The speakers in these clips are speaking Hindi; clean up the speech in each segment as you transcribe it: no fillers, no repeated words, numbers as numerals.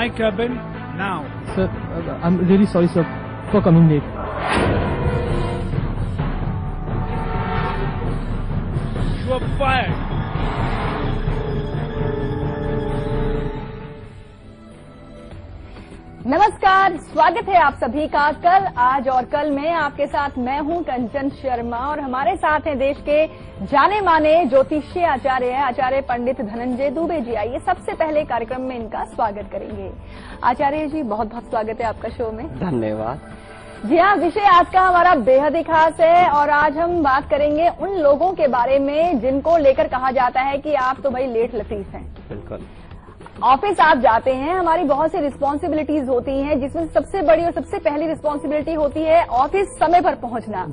my cabin now. Sir, I'm really sorry, sir, for coming late. You are fired. नमस्कार, स्वागत है आप सभी का कल, आज और कल में आपके साथ मैं हूं कंचन शर्मा और हमारे साथ हैं देश के जाने माने ज्योतिषीय आचार्य आचार्य पंडित धनंजय दुबे जी। आइए सबसे पहले कार्यक्रम में इनका स्वागत करेंगे। आचार्य जी, बहुत बहुत स्वागत है आपका शो में। धन्यवाद। जी हाँ, विषय आज का हमारा बेहद ही खास है और आज हम बात करेंगे उन लोगों के बारे में जिनको लेकर कहा जाता है कि आप तो भाई लेट लतीफ हैं। बिल्कुल। ऑफिस आप जाते हैं, हमारी बहुत सी रिस्पॉन्सिबिलिटीज होती हैं, जिसमें सबसे बड़ी और सबसे पहली रिस्पॉन्सिबिलिटी होती है ऑफिस समय पर पहुंचना।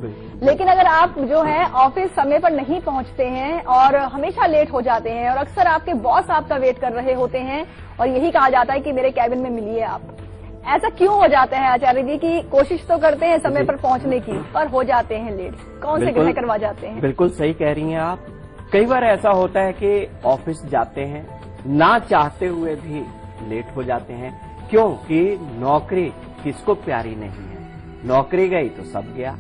लेकिन अगर आप जो है ऑफिस समय पर नहीं पहुंचते हैं और हमेशा लेट हो जाते हैं और अक्सर आपके बॉस आपका वेट कर रहे होते हैं और यही कहा जाता है कि मेरे कैबिन में मिलिए आप, ऐसा क्यों हो जाता है आचार्य जी की कोशिश तो करते हैं समय पर पहुंचने की पर हो जाते हैं लेट? कौन से ग्रह करवा जाते हैं? बिल्कुल सही कह रही हैं आप। कई बार ऐसा होता है कि ऑफिस जाते हैं, ना चाहते हुए भी लेट हो जाते हैं, क्योंकि नौकरी किसको प्यारी नहीं है। नौकरी गई तो सब गया।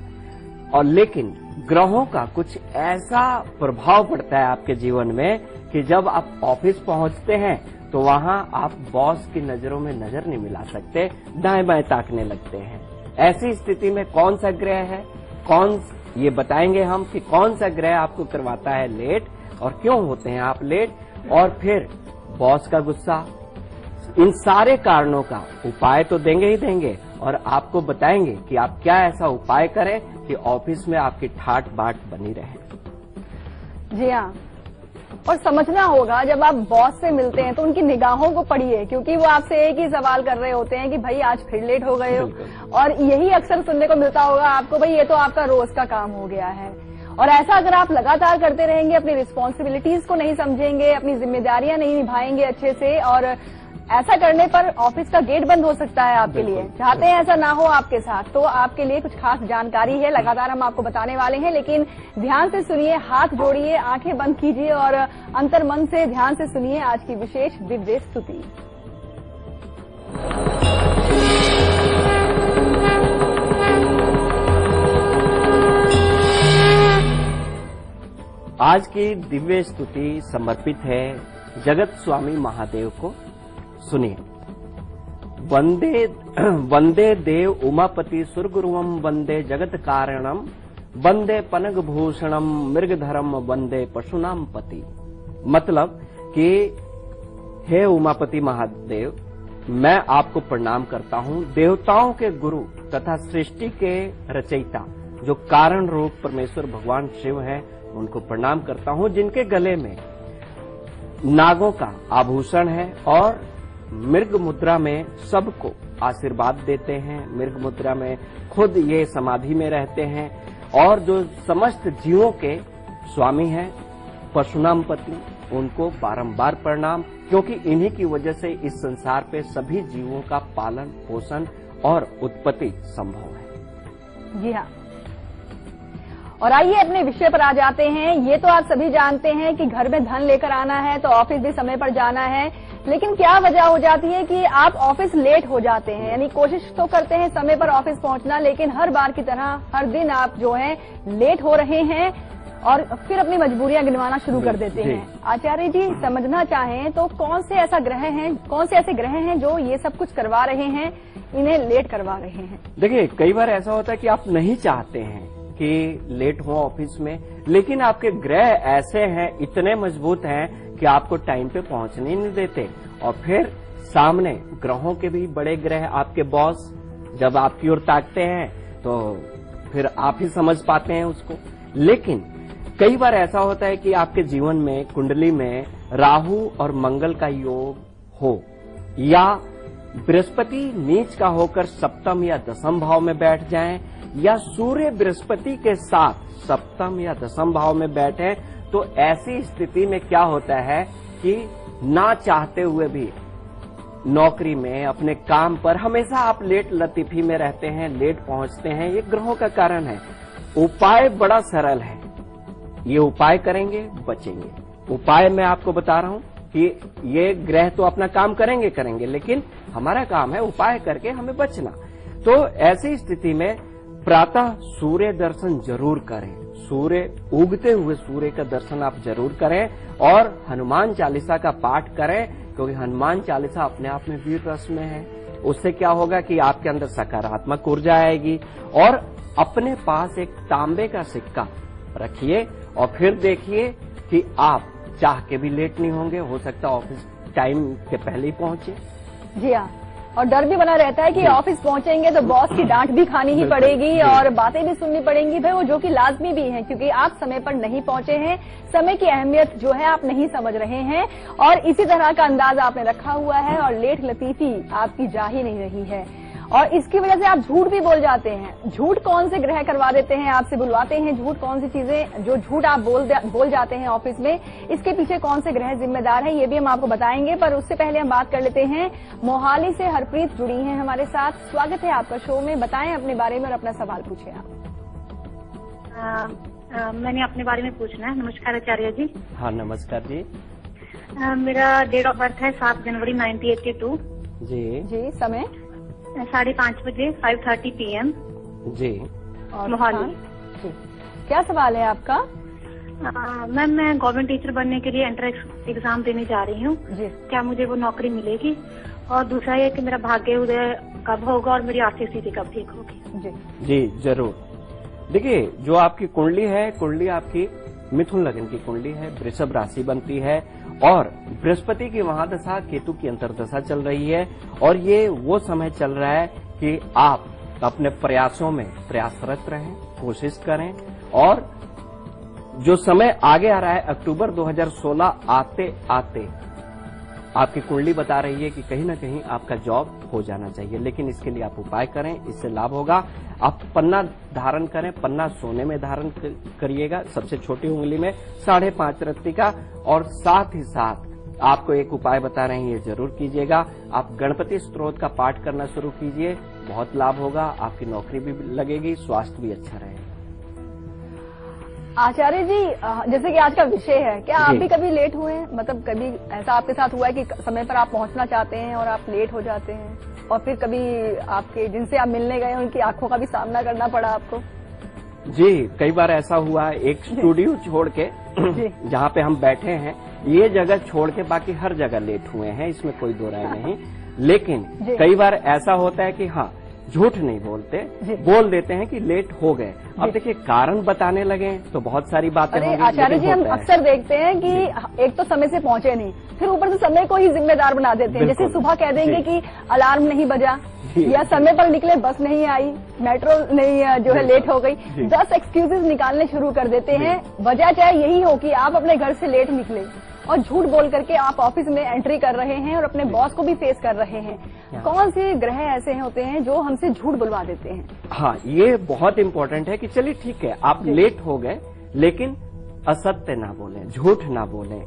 और लेकिन ग्रहों का कुछ ऐसा प्रभाव पड़ता है आपके जीवन में कि जब आप ऑफिस पहुंचते हैं तो वहां आप बॉस की नजरों में नजर नहीं मिला सकते, दाएं बाएं ताकने लगते हैं। ऐसी स्थिति में कौन सा ग्रह है, ये बताएंगे हम कि कौन सा ग्रह आपको करवाता है लेट और क्यों होते हैं आप लेट, और फिर बॉस का गुस्सा, इन सारे कारणों का उपाय तो देंगे ही देंगे और आपको बताएंगे कि आप क्या ऐसा उपाय करें कि ऑफिस में आपकी ठाट बाट बनी रहे। जी हाँ, और समझना होगा जब आप बॉस से मिलते हैं तो उनकी निगाहों को पढ़िए, क्योंकि वो आपसे एक ही सवाल कर रहे होते हैं कि भाई आज फिर लेट हो गए हो। और यही अक्सर सुनने को मिलता होगा आपको, भाई ये तो आपका रोज का काम हो गया है। और ऐसा अगर आप लगातार करते रहेंगे, अपनी रिस्पॉन्सिबिलिटीज को नहीं समझेंगे, अपनी जिम्मेदारियां नहीं निभाएंगे अच्छे से, और ऐसा करने पर ऑफिस का गेट बंद हो सकता है आपके लिए। चाहते हैं ऐसा ना हो आपके साथ, तो आपके लिए कुछ खास जानकारी है, लगातार हम आपको बताने वाले हैं, लेकिन ध्यान से सुनिए, हाथ जोड़िए, आंखें बंद कीजिए और अंतर्मन से ध्यान से सुनिए आज की विशेष दिव्य स्तुति। आज की दिव्य स्तुति समर्पित है जगत स्वामी महादेव को। सुनिए। वंदे वंदे देव उमापति सुरगुरुवम वंदे जगत कारणम वंदे पनग भूषणम मृगधरम वंदे पशुनाम पति। मतलब कि हे उमापति महादेव, मैं आपको प्रणाम करता हूँ, देवताओं के गुरु तथा सृष्टि के रचयिता जो कारण रूप परमेश्वर भगवान शिव हैं, उनको प्रणाम करता हूँ, जिनके गले में नागों का आभूषण है और मृग मुद्रा में सबको आशीर्वाद देते हैं। मृग मुद्रा में खुद ये समाधि में रहते हैं और जो समस्त जीवों के स्वामी हैं, पशुनाम पति, उनको बारंबार प्रणाम, क्योंकि इन्हीं की वजह से इस संसार पे सभी जीवों का पालन पोषण और उत्पत्ति संभव है। जी हाँ, और आइए अपने विषय पर आ जाते हैं। ये तो आप सभी जानते हैं कि घर में धन लेकर आना है तो ऑफिस भी समय पर जाना है, लेकिन क्या वजह हो जाती है कि आप ऑफिस लेट हो जाते हैं? यानी कोशिश तो करते हैं समय पर ऑफिस पहुंचना, लेकिन हर बार की तरह हर दिन आप जो है लेट हो रहे हैं और फिर अपनी मजबूरियां गिनवाना शुरू कर देते हैं। आचार्य जी, समझना चाहें तो कौन से ऐसे ग्रह हैं जो ये सब कुछ करवा रहे हैं, इन्हें लेट करवा रहे हैं? देखिए, कई बार ऐसा होता है कि आप नहीं चाहते हैं कि लेट हो ऑफिस में, लेकिन आपके ग्रह ऐसे हैं, इतने मजबूत हैं कि आपको टाइम पे पहुंचने नहीं देते। और फिर सामने ग्रहों के भी बड़े ग्रह, आपके बॉस जब आपकी ओर ताकते हैं तो फिर आप ही समझ पाते हैं उसको। लेकिन कई बार ऐसा होता है कि आपके जीवन में कुंडली में राहु और मंगल का योग हो, या बृहस्पति नीच का होकर सप्तम या दसम भाव में बैठ जाएं, या सूर्य बृहस्पति के साथ सप्तम या दसम भाव में बैठे, तो ऐसी स्थिति में क्या होता है कि ना चाहते हुए भी नौकरी में, अपने काम पर हमेशा आप लेट लतीफी में रहते हैं, लेट पहुंचते हैं। ये ग्रहों का कारण है। उपाय बड़ा सरल है, ये उपाय करेंगे बचेंगे। उपाय मैं आपको बता रहा हूं। कि ये ग्रह तो अपना काम करेंगे, लेकिन हमारा काम है उपाय करके हमें बचना। तो ऐसी स्थिति में प्रातः सूर्य दर्शन जरूर करें, उगते हुए सूर्य का दर्शन आप जरूर करें और हनुमान चालीसा का पाठ करें, क्योंकि हनुमान चालीसा अपने आप में वीर रस में है। उससे क्या होगा कि आपके अंदर सकारात्मक ऊर्जा आएगी। और अपने पास एक तांबे का सिक्का रखिए और फिर देखिए कि आप चाह के भी लेट नहीं होंगे, हो सकता है ऑफिस टाइम के पहले ही पहुंचे। जी हाँ, और डर भी बना रहता है कि ऑफिस पहुंचेंगे तो बॉस की डांट भी खानी ही पड़ेगी और बातें भी सुननी पड़ेंगी भाई, वो जो कि लाजमी भी है, क्योंकि आप समय पर नहीं पहुंचे हैं, समय की अहमियत जो है आप नहीं समझ रहे हैं और इसी तरह का अंदाज आपने रखा हुआ है और लेट लतीफी आपकी जा ही नहीं रही है और इसकी वजह से आप झूठ भी बोल जाते हैं। झूठ कौन से ग्रह करवा देते हैं, आपसे बुलवाते हैं झूठ, कौन सी चीजें जो झूठ आप बोल जाते हैं ऑफिस में, इसके पीछे कौन से ग्रह जिम्मेदार हैं, ये भी हम आपको बताएंगे। पर उससे पहले हम बात कर लेते हैं, मोहाली से हरप्रीत जुड़ी हैं हमारे साथ। स्वागत है आपका शो में, बताएं अपने बारे में और अपना सवाल पूछे आप। मैंने अपने बारे में पूछना है। नमस्कार आचार्य जी। हाँ नमस्कार जी। मेरा डेट ऑफ बर्थ है 7 जनवरी 1982। जी समय 5:30 बजे 5:30 PM जी और मोहाली। क्या सवाल है आपका? मैम मैं गवर्नमेंट टीचर बनने के लिए एंट्रेंस एग्जाम देने जा रही हूँ, क्या मुझे वो नौकरी मिलेगी? और दूसरा ये कि मेरा भाग्य उदय कब होगा और मेरी आर्थिक स्थिति कब ठीक होगी? जी जरूर। देखिए जो आपकी कुंडली है, कुंडली आपकी मिथुन लग्न की कुंडली है, वृषभ राशि बनती है और बृहस्पति की महादशा केतु की अंतर्दशा चल रही है और ये वो समय चल रहा है कि आप अपने प्रयासों में प्रयासरत रहें, कोशिश करें और जो समय आगे आ रहा है अक्टूबर 2016 आते आते आपकी कुंडली बता रही है कि कहीं ना कहीं आपका जॉब हो जाना चाहिए, लेकिन इसके लिए आप उपाय करें, इससे लाभ होगा। आप पन्ना धारण करें, पन्ना सोने में धारण करिएगा, सबसे छोटी उंगली में 5.5 रत्ती का, और साथ ही साथ आपको एक उपाय बता रहे हैं, ये जरूर कीजिएगा। आप गणपति स्तोत्र का पाठ करना शुरू कीजिए, बहुत लाभ होगा, आपकी नौकरी भी लगेगी, स्वास्थ्य भी अच्छा रहेगा। आचार्य जी, जैसे कि आज का विषय है, क्या आप भी कभी लेट हुए हैं? मतलब कभी ऐसा आपके साथ हुआ है कि समय पर आप पहुंचना चाहते हैं और आप लेट हो जाते हैं, और फिर कभी आपके जिनसे आप मिलने गए उनकी आंखों का भी सामना करना पड़ा आपको? जी कई बार ऐसा हुआ है। एक स्टूडियो छोड़ के जहाँ पे हम बैठे हैं, ये जगह छोड़ के बाकी हर जगह लेट हुए हैं, इसमें कोई दो राय नहीं। लेकिन कई बार ऐसा होता है कि हाँ, झूठ नहीं बोलते, बोल देते हैं कि लेट हो गए। अब देखिए कारण बताने लगे तो बहुत सारी बातें होंगी। आचार्य जी, हम अक्सर देखते हैं कि एक तो समय से पहुंचे नहीं, फिर ऊपर से समय को ही जिम्मेदार बना देते हैं। जैसे सुबह कह देंगे कि अलार्म नहीं बजा, या समय पर निकले बस नहीं आई, मेट्रो नहीं जो है लेट हो गई, 10 एक्सक्यूजेज निकालने शुरू कर देते हैं। वजह चाहे यही हो कि आप अपने घर से लेट निकले और झूठ बोल करके आप ऑफिस में एंट्री कर रहे हैं और अपने बॉस को भी फेस कर रहे हैं। कौन से ग्रह ऐसे होते हैं जो हमसे झूठ बुलवा देते हैं? हाँ, ये बहुत इम्पोर्टेंट है कि चलिए ठीक है, आप लेट हो गए, लेकिन असत्य ना बोलें, झूठ ना बोलें।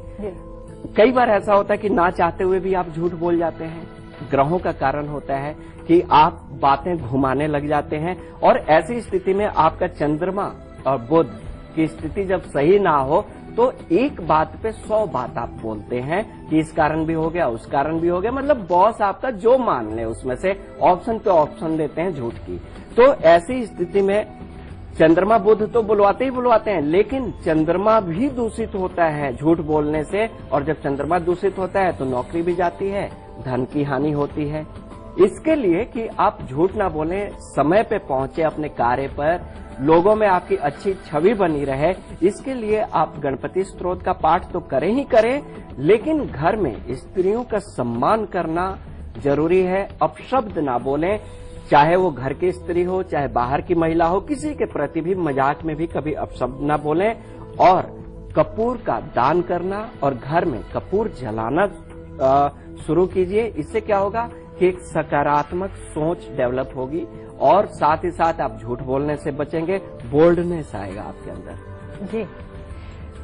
कई बार ऐसा होता है कि ना चाहते हुए भी आप झूठ बोल जाते हैं। ग्रहों का कारण होता है कि आप बातें घुमाने लग जाते हैं, और ऐसी स्थिति में आपका चंद्रमा और बुध की स्थिति जब सही ना हो तो एक बात पे 100 बात आप बोलते हैं कि इस कारण भी हो गया, उस कारण भी हो गया। मतलब बॉस आपका जो मान ले उसमें से ऑप्शन पे ऑप्शन देते हैं झूठ की। तो ऐसी स्थिति में चंद्रमा बुध तो बुलवाते ही बुलवाते हैं, लेकिन चंद्रमा भी दूषित होता है झूठ बोलने से, और जब चंद्रमा दूषित होता है तो नौकरी भी जाती है, धन की हानि होती है। इसके लिए कि आप झूठ ना बोलें, समय पे पहुंचे अपने कार्य पर, लोगों में आपकी अच्छी छवि बनी रहे, इसके लिए आप गणपति स्तोत्र का पाठ तो करें ही करें, लेकिन घर में स्त्रियों का सम्मान करना जरूरी है। अपशब्द ना बोलें, चाहे वो घर की स्त्री हो चाहे बाहर की महिला हो, किसी के प्रति भी मजाक में भी कभी अपशब्द ना बोलें। और कपूर का दान करना और घर में कपूर जलाना शुरू कीजिए। इससे क्या होगा कि एक सकारात्मक सोच डेवलप होगी, और साथ ही साथ आप झूठ बोलने से बचेंगे, बोल्डनेस आएगा आपके अंदर। जी,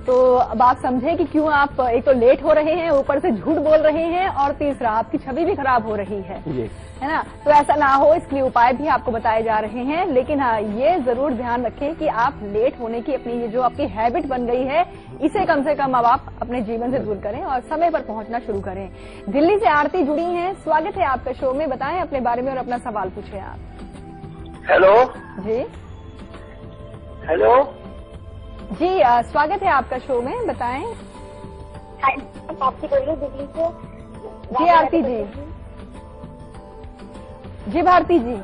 तो अब आप समझे कि क्यों आप एक तो लेट हो रहे हैं, ऊपर से झूठ बोल रहे हैं, और तीसरा आपकी छवि भी खराब हो रही है ना। तो ऐसा ना हो, इसके लिए उपाय भी आपको बताए जा रहे हैं। लेकिन हाँ, ये जरूर ध्यान रखें कि आप लेट होने की अपनी ये जो आपकी हैबिट बन गई है, इसे कम से कम अब आप अपने जीवन से दूर करें और समय पर पहुंचना शुरू करें। दिल्ली से आरती जुड़ी हैं, स्वागत है आपका शो में। बताएं अपने बारे में और अपना सवाल पूछें आप। हेलो जी हेलो जी, स्वागत है आपका शो में। बताएं। आपकी बोल रही दिल्ली से। जी आरती जी। जी भारती जी।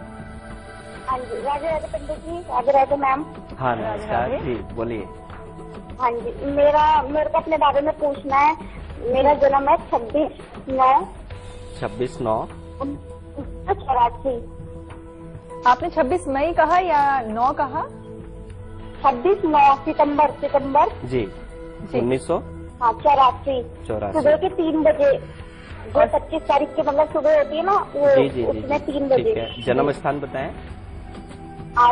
हाँ जी, राधे राधे पंडित जी। राधे राधे मैम। हाँ नमस्कार जी, बोलिए। हाँ जी, मेरे को अपने बारे में पूछना है। मेरा जन्म है 26/9 1984। आपने 26 मई कहा या 9 कहा? 26/9 सितंबर जी 1984। हाँ 84 सुबह के 3 बजे। जो 25 तारीख की मतलब सुबह होती है ना, वो उसमें 3 बजे। ठीक है, जन्म स्थान बताएं।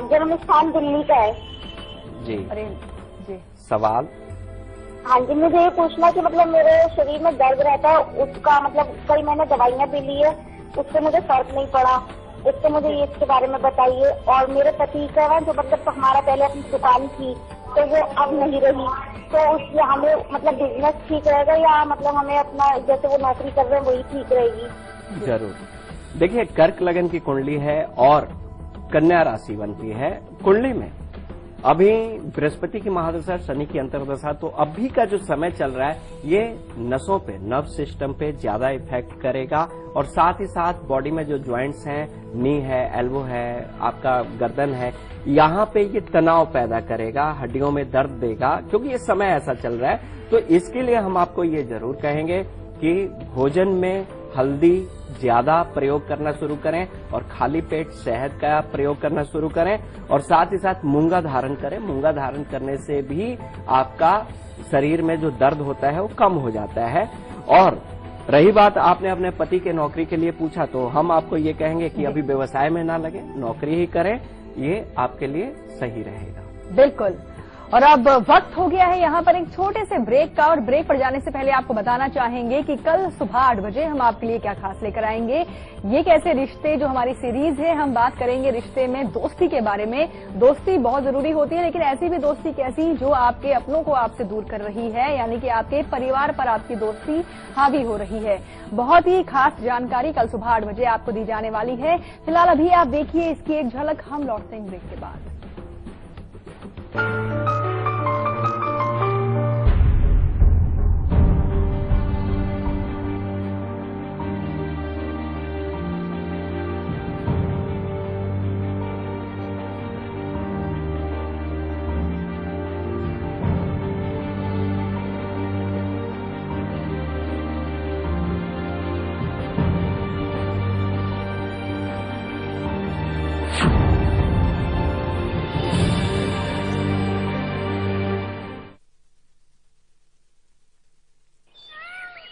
जन्म स्थान दिल्ली का है जी। अरे जी, सवाल। हाँ जी, मुझे ये पूछना कि मतलब मेरे शरीर में दर्द रहता है, उसका मतलब कई मैंने दवाइयाँ भी ली है, उससे मुझे फर्क नहीं पड़ा। इससे मुझे ये इसके बारे में बताइए। और मेरे पति का ना, जो मतलब हमारा पहले अपनी दुकान थी, तो वो अब नहीं रही, तो उसमें हमें मतलब बिजनेस ठीक रहेगा या मतलब हमें अपना जैसे वो नौकरी कर रहे हैं वही ठीक रहेगी? जरूर। देखिए, कर्क लगन की कुंडली है और कन्या राशि बनती है। कुंडली में अभी बृहस्पति की महादशा, शनि की अंतर्दशा, तो अभी का जो समय चल रहा है ये नसों पे, नर्व सिस्टम पे ज्यादा इफेक्ट करेगा। और साथ ही साथ बॉडी में जो ज्वाइंट्स हैं, नी है, एल्बो है, आपका गर्दन है, यहाँ पे ये तनाव पैदा करेगा, हड्डियों में दर्द देगा, क्योंकि ये समय ऐसा चल रहा है। तो इसके लिए हम आपको ये जरूर कहेंगे कि भोजन में हल्दी ज्यादा प्रयोग करना शुरू करें और खाली पेट शहद का प्रयोग करना शुरू करें, और साथ ही साथ मूंगा धारण करें। मूंगा धारण करने से भी आपका शरीर में जो दर्द होता है वो कम हो जाता है। और रही बात आपने अपने पति के नौकरी के लिए पूछा, तो हम आपको ये कहेंगे कि अभी व्यवसाय में ना लगे, नौकरी ही करें, ये आपके लिए सही रहेगा। बिल्कुल। और अब वक्त हो गया है यहाँ पर एक छोटे से ब्रेक का, और ब्रेक पर जाने से पहले आपको बताना चाहेंगे कि कल सुबह 8 बजे हम आपके लिए क्या खास लेकर आएंगे। ये कैसे रिश्ते, जो हमारी सीरीज है, हम बात करेंगे रिश्ते में दोस्ती के बारे में। दोस्ती बहुत जरूरी होती है, लेकिन ऐसी भी दोस्ती कैसी जो आपके अपनों को आपसे दूर कर रही है, यानी कि आपके परिवार पर आपकी दोस्ती हावी हो रही है। बहुत ही खास जानकारी कल सुबह 8 बजे आपको दी जाने वाली है। फिलहाल अभी आप देखिए इसकी एक झलक, हम लौटते हैं ब्रेक के बाद।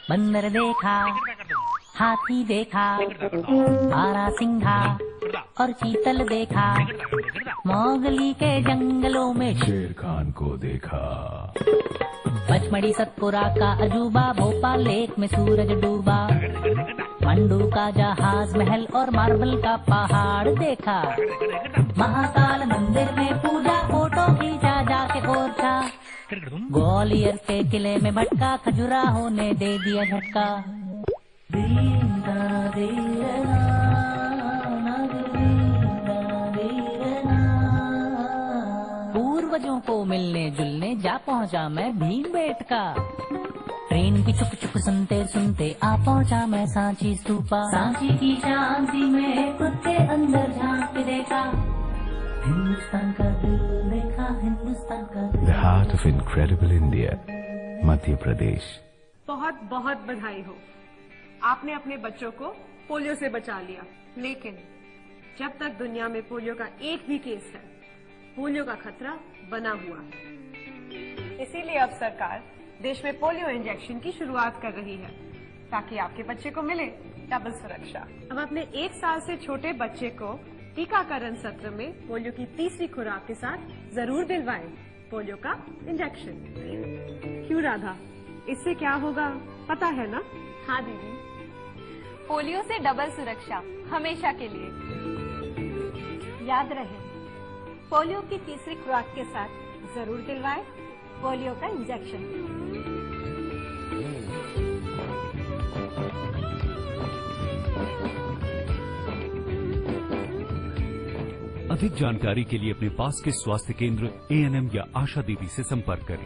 बंदर देखा, हाथी देखा, बारहसिंघा और चीतल देखा, मोगली के जंगलों में शेर खान को देखा। पचमढ़ी सतपुरा का अजूबा, भोपाल लेक में सूरज डूबा, मंडू का जहाज महल और मार्बल का पहाड़ देखा, महाकाल मंदिर में पूजा, फोटो खींचा जाके ओरछा, ग्वालियर के किले में भटका, खजुराहो ने दे दिया झटका। पूर्वजों को मिलने जुलने जा पहुंचा मैं भीमबेटका, ट्रेन की चुक चुक सुनते सुनते आ पहुंचा मैं सांची स्तूपा, सांची की शांति में खुद के अंदर झांक के देखा, हिंदुस्तान का दिल देखा, हिंदुस्तान का दिल। The heart of incredible India, Madhya Pradesh. बहुत बहुत बधाई हो, आपने अपने बच्चों को पोलियो से बचा लिया। लेकिन जब तक दुनिया में पोलियो का एक भी केस है, पोलियो का खतरा बना हुआ है। इसीलिए अब सरकार देश में पोलियो इंजेक्शन की शुरुआत कर रही है, ताकि आपके बच्चे को मिले डबल सुरक्षा। हम अपने 1 साल से छोटे बच्चे को टीकाकरण सत्र में पोलियो की तीसरी खुराक के साथ जरूर दिलवाएं। पोलियो का इंजेक्शन। क्यों राधा, इससे क्या होगा पता है ना? हाँ दीदी, पोलियो से डबल सुरक्षा हमेशा के लिए। याद रहे, पोलियो की तीसरी खुराक के साथ जरूर दिलवाएं पोलियो का इंजेक्शन। अधिक जानकारी के लिए अपने पास के स्वास्थ्य केंद्र, एएनएम या आशा दीदी से संपर्क करें।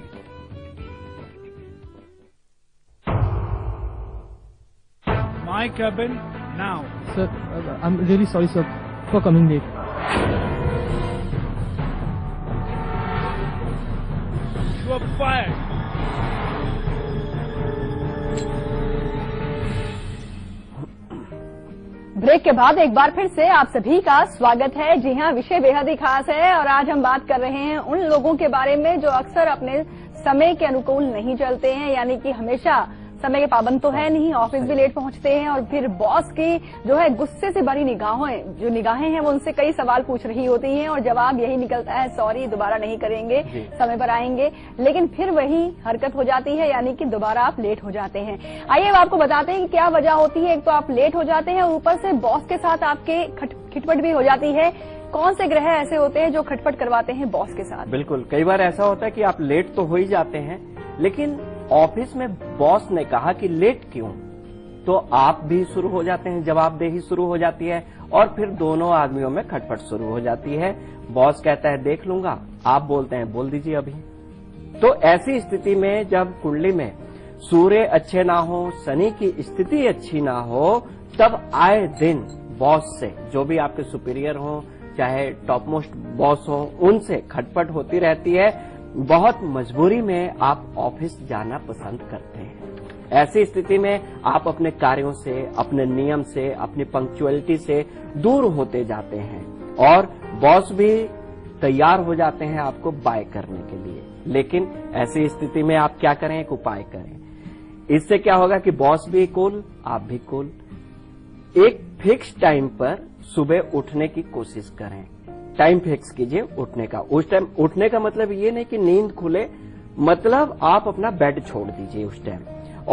My cabin now. Sir, I'm really sorry, sir, for coming late. You are fired. Brake के बाद एक बार फिर से आप सभी का स्वागत है। जी हाँ, विषय बेहद ही खास है और आज हम बात कर रहे हैं उन लोगों के बारे में जो अक्सर अपने समय के अनुकूल नहीं चलते हैं, यानी कि हमेशा समय के पाबंद तो है नहीं, ऑफिस भी लेट पहुंचते हैं और फिर बॉस की जो है गुस्से से भरी निगाहें हैं वो उनसे कई सवाल पूछ रही होती हैं और जवाब यही निकलता है, सॉरी दोबारा नहीं करेंगे, समय पर आएंगे। लेकिन फिर वही हरकत हो जाती है, यानी कि दोबारा आप लेट हो जाते हैं। आइए अब आपको बताते हैं कि क्या वजह होती है। एक तो आप लेट हो जाते हैं और ऊपर से बॉस के साथ आपके खटपट भी हो जाती है। कौन से ग्रह ऐसे होते हैं जो खटपट करवाते हैं बॉस के साथ? बिल्कुल, कई बार ऐसा होता है कि आप लेट तो हो ही जाते हैं, लेकिन ऑफिस में बॉस ने कहा कि लेट क्यों, तो आप भी शुरू हो जाते हैं, जवाबदेही शुरू हो जाती है और फिर दोनों आदमियों में खटपट शुरू हो जाती है। बॉस कहता है देख लूंगा, आप बोलते हैं बोल दीजिए अभी। तो ऐसी स्थिति में जब कुंडली में सूर्य अच्छे ना हो, शनि की स्थिति अच्छी ना हो, तब आए दिन बॉस से, जो भी आपके सुपीरियर हो, चाहे टॉप मोस्ट बॉस हो, उनसे खटपट होती रहती है। बहुत मजबूरी में आप ऑफिस जाना पसंद करते हैं। ऐसी स्थिति में आप अपने कार्यों से, अपने नियम से, अपनी पंक्चुअलिटी से दूर होते जाते हैं और बॉस भी तैयार हो जाते हैं आपको बाय करने के लिए। लेकिन ऐसी स्थिति में आप क्या करें, एक उपाय करें। इससे क्या होगा कि बॉस भी कूल, आप भी कूल। एक फिक्स टाइम पर सुबह उठने की कोशिश करें। टाइम फिक्स कीजिए उठने का। उस टाइम उठने का मतलब ये नहीं कि नींद खुले, मतलब आप अपना बेड छोड़ दीजिए उस टाइम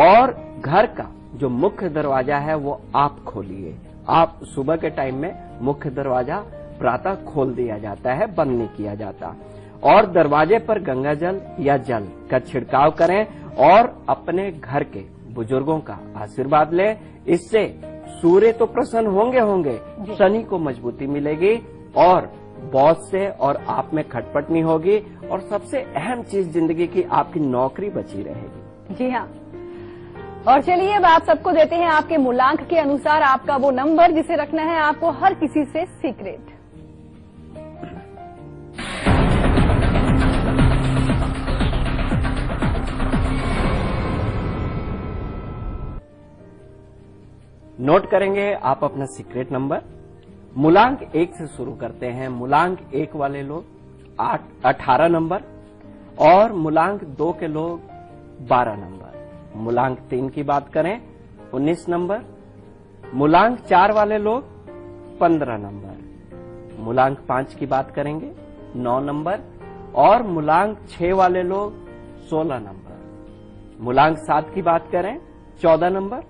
और घर का जो मुख्य दरवाजा है वो आप खोलिए। आप सुबह के टाइम में मुख्य दरवाजा प्रातः खोल दिया जाता है, बंद नहीं किया जाता। और दरवाजे पर गंगा जल या जल का छिड़काव करें और अपने घर के बुजुर्गों का आशीर्वाद लें। इससे सूर्य तो प्रसन्न होंगे, शनि को मजबूती मिलेगी और बॉस से और आप में खटपट नहीं होगी और सबसे अहम चीज जिंदगी की, आपकी नौकरी बची रहेगी। जी हाँ, और चलिए अब आप सबको देते हैं आपके मूलांक के अनुसार आपका वो नंबर जिसे रखना है आपको हर किसी से सीक्रेट। नोट करेंगे आप अपना सीक्रेट नंबर। मूलांक 1 से शुरू करते हैं। मूलांक 1 वाले लोग 18 नंबर और मूलांक 2 के लोग 12 नंबर। मूलांक 3 की बात करें 19 नंबर। मूलांक 4 वाले लोग 15 नंबर। मूलांक 5 की बात करेंगे 9 नंबर और मूलांक 6 वाले लोग 16 नंबर। मूलांक 7 की बात करें 14 नंबर।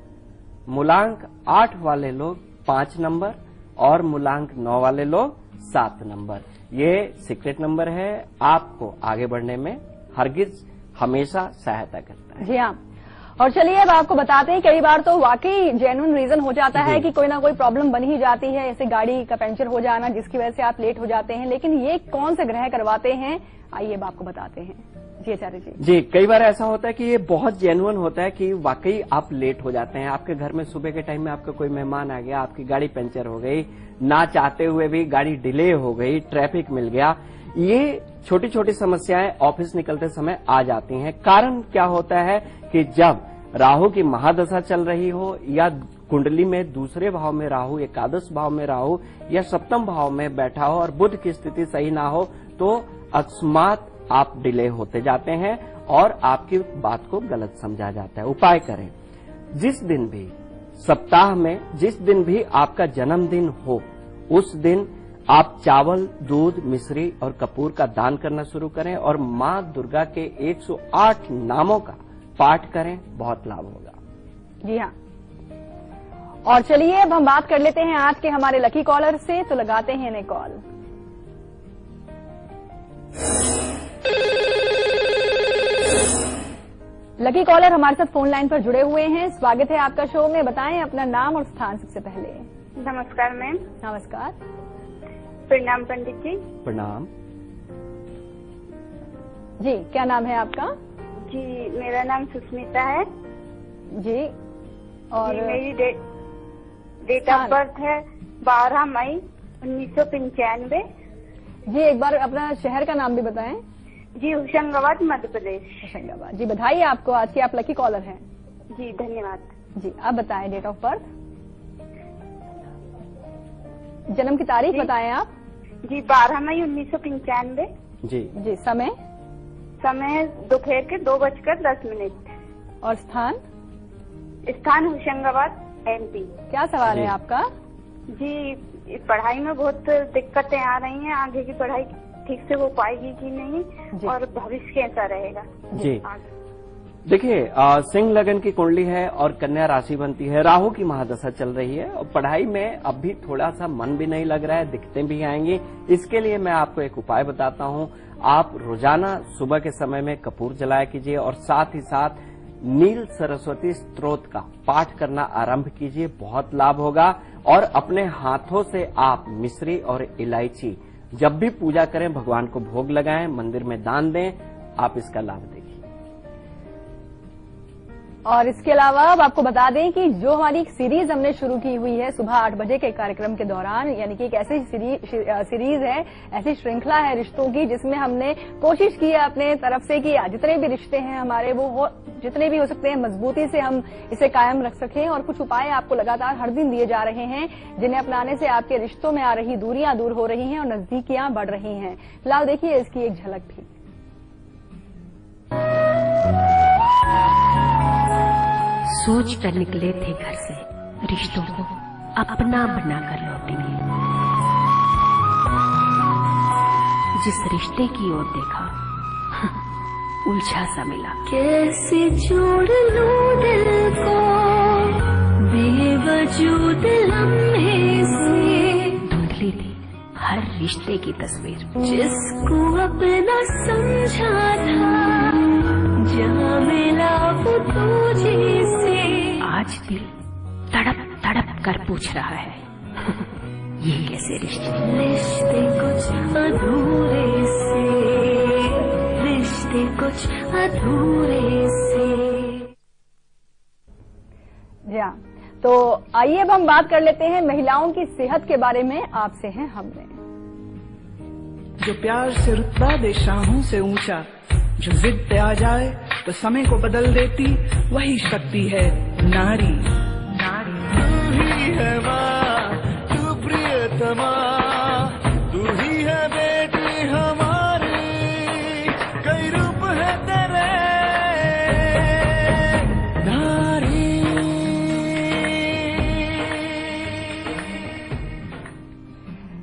मूलांक 8 वाले लोग 5 नंबर और मूलांक 9 वाले लोग 7 नंबर। ये सीक्रेट नंबर है, आपको आगे बढ़ने में हरगिज हमेशा सहायता करता है। जी हाँ, और चलिए अब आपको बताते हैं कई बार तो वाकई जेन्युइन रीजन हो जाता है कि कोई ना कोई प्रॉब्लम बन ही जाती है, जैसे गाड़ी का पंचर हो जाना जिसकी वजह से आप लेट हो जाते हैं। लेकिन ये कौन से ग्रह करवाते हैं, आइए अब आपको बताते हैं। जी आचार्य जी। जी, कई बार ऐसा होता है कि ये बहुत जेन्युइन होता है कि वाकई आप लेट हो जाते हैं। आपके घर में सुबह के टाइम में आपका कोई मेहमान आ गया, आपकी गाड़ी पंचर हो गई, ना चाहते हुए भी गाड़ी डिले हो गई, ट्रैफिक मिल गया। ये छोटी छोटी समस्याएं ऑफिस निकलते समय आ जाती हैं। कारण क्या होता है कि जब राहु की महादशा चल रही हो या कुंडली में दूसरे भाव में राहु, एकादश भाव में राहु या सप्तम भाव में बैठा हो और बुध की स्थिति सही ना हो, तो अकस्मात आप डिले होते जाते हैं और आपकी बात को गलत समझा जाता है। उपाय करें, जिस दिन भी सप्ताह में जिस दिन भी आपका जन्मदिन हो, उस दिन आप चावल, दूध, मिश्री और कपूर का दान करना शुरू करें और मां दुर्गा के 108 नामों का पाठ करें, बहुत लाभ होगा। जी हाँ। और चलिए अब हम बात कर लेते हैं आज के हमारे लकी कॉलर से, तो लगाते हैं इन्हें कॉल। लकी कॉलर हमारे साथ फोन लाइन पर जुड़े हुए हैं। स्वागत है आपका शो में। बताएं अपना नाम और स्थान सबसे पहले। नमस्कार मैम। नमस्कार। प्रणाम पंडित जी। प्रणाम जी। क्या नाम है आपका? जी मेरा नाम सुष्मिता है जी। और जी, मेरी डेट ऑफ बर्थ है 12 मई 1995। जी एक बार अपना शहर का नाम भी बताएं। जी होशंगाबाद मध्य प्रदेश। होशंगाबाद। जी बधाई आपको, आज की आप लकी कॉलर हैं। जी धन्यवाद। जी अब बताएं डेट ऑफ बर्थ, जन्म की तारीख बताएं आप। जी 12 मई 1995। जी समय दोपहर के 2:10। और स्थान होशंगाबाद MP। क्या सवाल है आपका? जी पढ़ाई में बहुत दिक्कतें आ रही हैं, आगे की पढ़ाई ठीक से हो पाएगी कि नहीं, और भविष्य कैसा रहेगा? जी देखिए, सिंह लगन की कुंडली है और कन्या राशि बनती है, राहु की महादशा चल रही है और पढ़ाई में अब भी थोड़ा सा मन भी नहीं लग रहा है, दिक्कतें भी आएंगी। इसके लिए मैं आपको एक उपाय बताता हूं। आप रोजाना सुबह के समय में कपूर जलाया कीजिए और साथ ही साथ नील सरस्वती स्तोत्र का पाठ करना आरंभ कीजिए, बहुत लाभ होगा। और अपने हाथों से आप मिश्री और इलायची जब भी पूजा करें भगवान को भोग लगाएं, मंदिर में दान दें, आप इसका लाभ देखिए। और इसके अलावा अब आपको बता दें कि जो हमारी सीरीज हमने शुरू की हुई है सुबह 8 बजे के कार्यक्रम के दौरान, यानी कि एक ऐसी सीरीज है, ऐसी श्रृंखला है रिश्तों की, जिसमें हमने कोशिश की है अपने तरफ से कि जितने भी रिश्ते हैं हमारे वो जितने भी हो सकते हैं मजबूती से हम इसे कायम रख सकें। और कुछ उपाय आपको लगातार हर दिन दिए जा रहे हैं, जिन्हें अपनाने से आपके रिश्तों में आ रही दूरियां दूर हो रही हैं और नजदीकियां बढ़ रही हैं। फिलहाल देखिए इसकी एक झलक भी। सोच कर निकले थे घर से, रिश्तों को अपना बनाकर लौटेंगे। जिस रिश्ते की ओर देखा उलझा सा मिला। कैसे जोड़ लूं दिल को बेवजूद लम्हे से। धुंधली थी हर रिश्ते की तस्वीर, जिसको अपना समझा था, जहाँ मिला वो तुझे से। आज दिल तड़प तड़प कर पूछ रहा है ये कैसे रिश्ते। रिश्ते कुछ अधूरे से, रिश्ते कुछ अधूरे से। जी हाँ, तो आइए अब हम बात कर लेते हैं महिलाओं की सेहत के बारे में। आपसे हैं हमने। जो प्यार से रुतबा दे शाहों से ऊंचा, जो जिद पे आ जाए तो समय को बदल देती, वही शक्ति है नारी। नारी तू ही है माँ, तू प्रियतमा, तू ही है बेटी हमारी, कई रूप है तेरे नारी।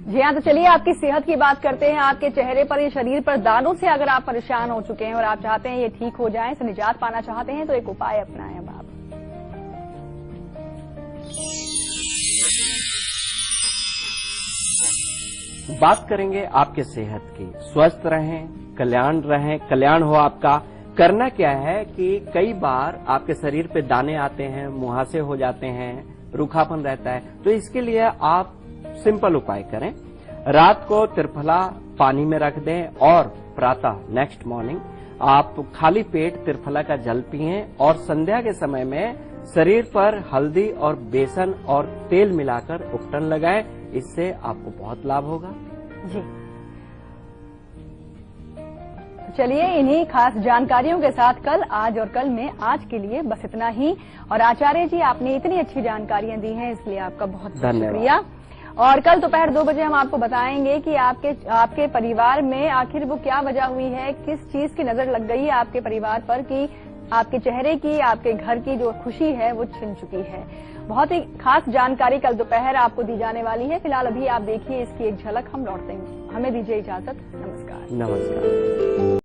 जी हाँ, तो चलिए आपकी सेहत की बात करते हैं। आपके चेहरे पर या शरीर पर दानों से अगर आप परेशान हो चुके हैं और आप चाहते हैं ये ठीक हो जाए, इससे निजात पाना चाहते हैं, तो एक उपाय अपनाएं अब आप। बात करेंगे आपके सेहत की। स्वस्थ रहें, कल्याण हो आपका। करना क्या है कि कई बार आपके शरीर पे दाने आते हैं, मुहासे हो जाते हैं, रूखापन रहता है, तो इसके लिए आप सिंपल उपाय करें। रात को त्रिफला पानी में रख दें और प्रातः नेक्स्ट मॉर्निंग आप खाली पेट त्रिफला का जल पिएं और संध्या के समय में शरीर पर हल्दी और बेसन और तेल मिलाकर उपटन लगाएं। इससे आपको बहुत लाभ होगा। जी चलिए, इन्हीं खास जानकारियों के साथ आज और कल में आज के लिए बस इतना ही। और आचार्य जी, आपने इतनी अच्छी जानकारियां दी हैं, इसलिए आपका बहुत शुक्रिया। और कल दोपहर 2 बजे हम आपको बताएंगे कि आपके परिवार में आखिर वो क्या वजह हुई है, किस चीज की नजर लग गई है आपके परिवार पर कि आपके चेहरे की, आपके घर की जो खुशी है वो छिन चुकी है। बहुत ही खास जानकारी कल दोपहर आपको दी जाने वाली है। फिलहाल अभी आप देखिए इसकी एक झलक, हम लौटते हैं। हमें दीजिए इजाजत। नमस्कार। नमस्कार।